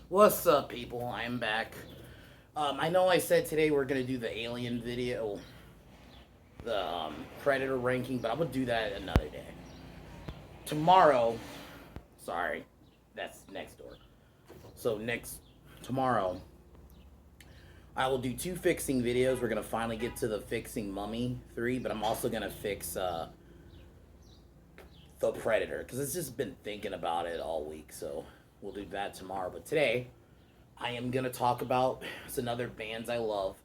What's up, people? I'm back. I know I said today we're gonna do the alien video, the predator ranking, but I'm gonna do that another day. Tomorrow, sorry, that's next door. So tomorrow, I will do two fixing videos. We're gonna finally get to the fixing Mummy 3, but I'm also gonna fix the Predator because it's just been thinking about it all week. So we'll do that tomorrow. But today, I am gonna talk about it's another bands I love.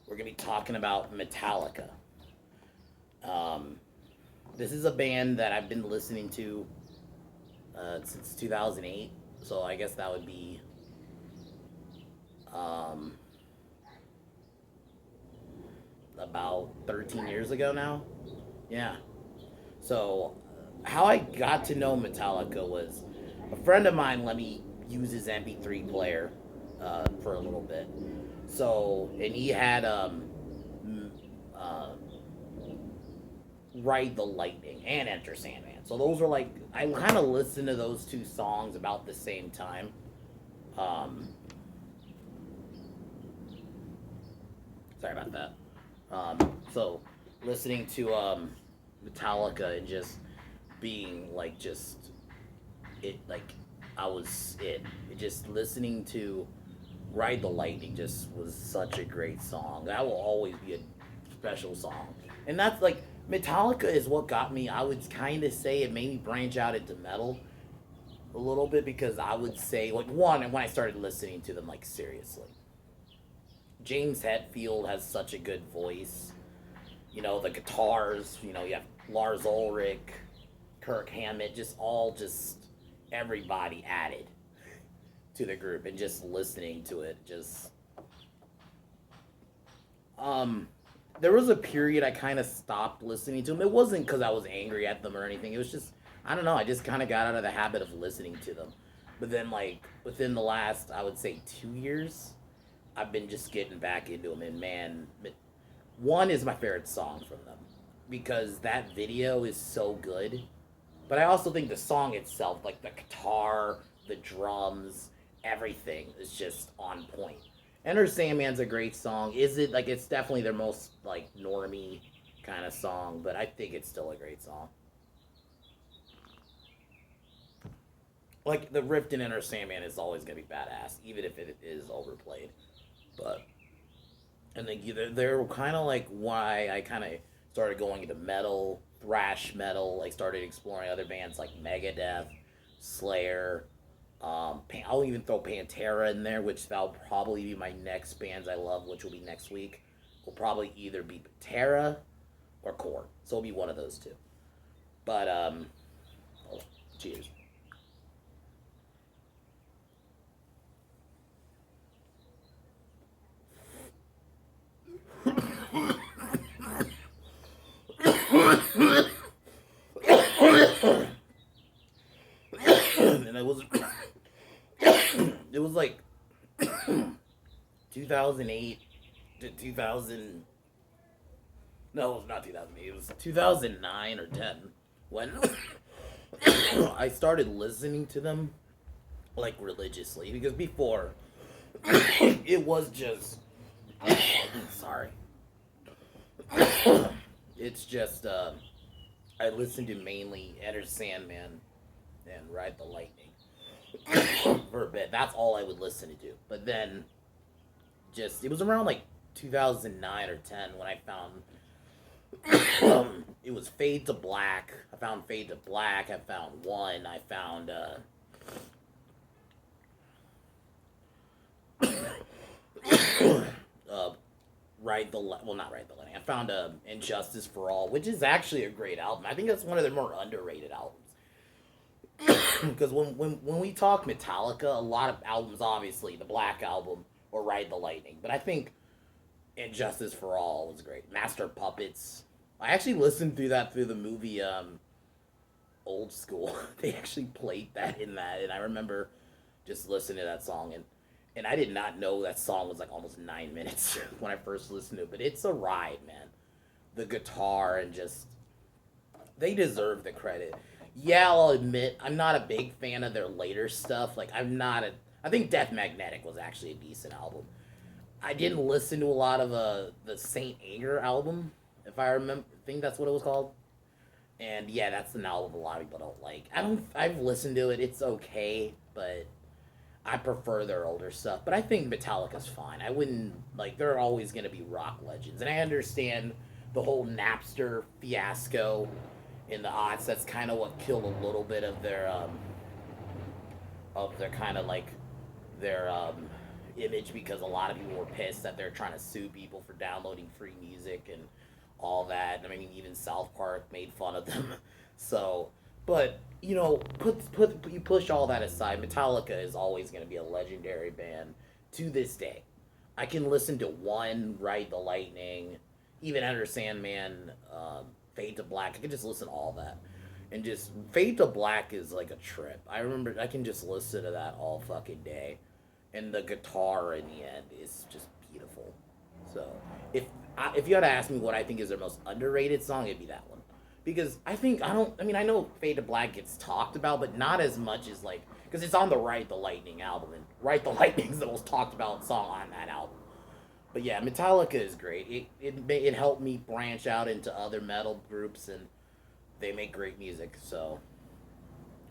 We're gonna be talking about Metallica. Um, this is a band that I've been listening to since 2008, so I guess that would be um, about 13 years ago now. Yeah. So, how I got to know Metallica was a friend of mine let me use his MP3 player for a little bit. So, and he had uh, Ride the Lightning and Enter Sandman. So those were like I kind of listened to those two songs about the same time. Um, Sorry about that. So listening to Metallica and just being like just it like I was it just listening to Ride the Lightning just was such a great song. That will always be a special song. And that's like Metallica is what got me. I would kind of say it made me branch out into metal a little bit because I would say like one and when I started listening to them like seriously. James Hetfield has such a good voice. You know, the guitars, you have Lars Ulrich, Kirk Hammett, just everybody added to the group and just listening to it just um there was a period I kind of stopped listening to them. It wasn't because I was angry at them or anything. It was just I don't know. I just kind of got out of the habit of listening to them. But then, like within the last, I would say 2 years, I've been just getting back into them. And man, one is my favorite song from them because that video is so good. But I also think the song itself, like the guitar, the drums, everything is just on point. Enter Sandman's a great song. Is it like it's definitely their most like normie kind of song, but I think it's still a great song. Like the riff in Enter Sandman is always gonna be badass, even if it is overplayed. But and then they're kind of like why I kind of started going into metal, thrash metal. Like started exploring other bands like Megadeth, Slayer. I'll even throw Pantera in there, which that'll probably be my next bands I love, which will be next week. Will probably either be Pantera or Core, so it'll be one of those two. But oh, cheers. And it was like 2008 to 2000. No, it was not 2008. It was 2009 or 10 when I started listening to them like religiously because before it was just sorry. It's just I listened to mainly Enter Sandman and Ride the Lightning for a bit. That's all I would listen to. But then just it was around like 2009 or 10 when I found it was Fade to Black. I found Fade to Black. I found one. I found uh not Ride the Lightning. I found Injustice for All, which is actually a great album. I think that's one of their more underrated albums. Because when we talk Metallica, a lot of albums, obviously the Black Album or Ride the Lightning, but I think Injustice for All was great. Master Puppets. I actually listened through that through the movie Old School. They actually played that in that, and I remember just listening to that song and I did not know that song was like almost 9 minutes when I first listened to it. But it's a ride, man. The guitar and just they deserve the credit. Yeah, I'll admit I'm not a big fan of their later stuff. Like I'm not a I think Death Magnetic was actually a decent album. I didn't listen to a lot of the Saint Anger album, if I remember. I think that's what it was called. And yeah, that's an album a lot of people don't like. I don't. I've listened to it. It's okay, but I prefer their older stuff. But I think Metallica's fine. I wouldn't like. They're always gonna be rock legends, and I understand the whole Napster fiasco in the odds. That's kind of what killed a little bit of their kind of like their image, because a lot of people were pissed that they're trying to sue people for downloading free music and all that. I mean, even South Park made fun of them. So, but you know, put you push all that aside. Metallica is always going to be a legendary band to this day. I can listen to one, Ride the Lightning, even Enter Sandman, Fade to Black. I can just listen to all that. And just Fade to Black is like a trip. I remember I can just listen to that all fucking day, and the guitar in the end is just beautiful. So if if you had to ask me what I think is their most underrated song, it'd be that one, because I think I don't. I mean, I know Fade to Black gets talked about, but not as much as like, because it's on the Ride the Lightning album, and Ride the Lightning's the most talked about song on that album. But yeah, Metallica is great. It helped me branch out into other metal groups, and they make great music. So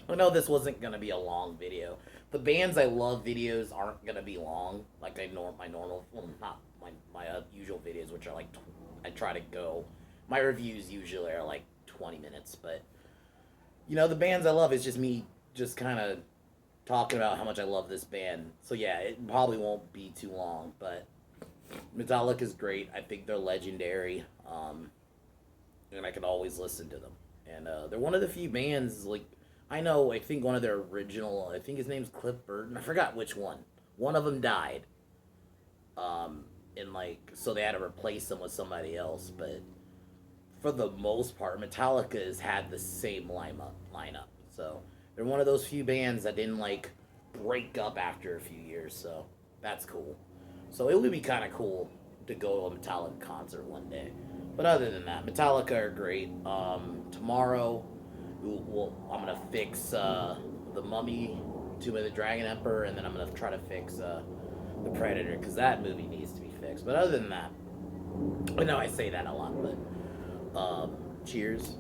I know this wasn't gonna be a long video. The bands I love videos aren't gonna be long, like my normal, well, not my usual videos, which are like I try to go. My reviews usually are like 20 minutes, but you know the bands I love is just me just kind of talking about how much I love this band. So yeah, it probably won't be too long, but Metallica is great. I think they're legendary, and I can always listen to them. And they're one of the few bands like I know. I think one of their original. I think his name's Cliff Burton. I forgot which one. One of them died. And like so they had to replace them with somebody else. But for the most part, Metallica has had the same lineup. So they're one of those few bands that didn't like break up after a few years. So that's cool. So it would be kind of cool to go to a Metallica concert one day. But other than that, Metallica are great. Tomorrow, I'm gonna fix the Mummy, Tomb of the Dragon Emperor, and then I'm gonna try to fix the Predator, because that movie needs to be fixed. But other than that, I know I say that a lot, but cheers.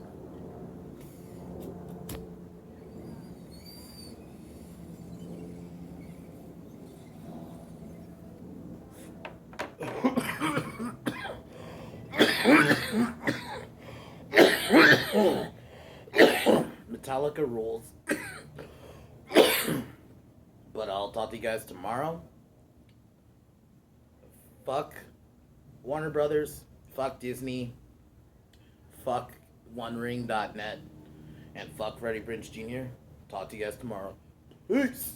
Metallica rules. But I'll talk to you guys tomorrow. Fuck Warner Brothers. Fuck Disney. Fuck OneRing.net. And fuck Freddie Prinze Jr. Talk to you guys tomorrow. Peace.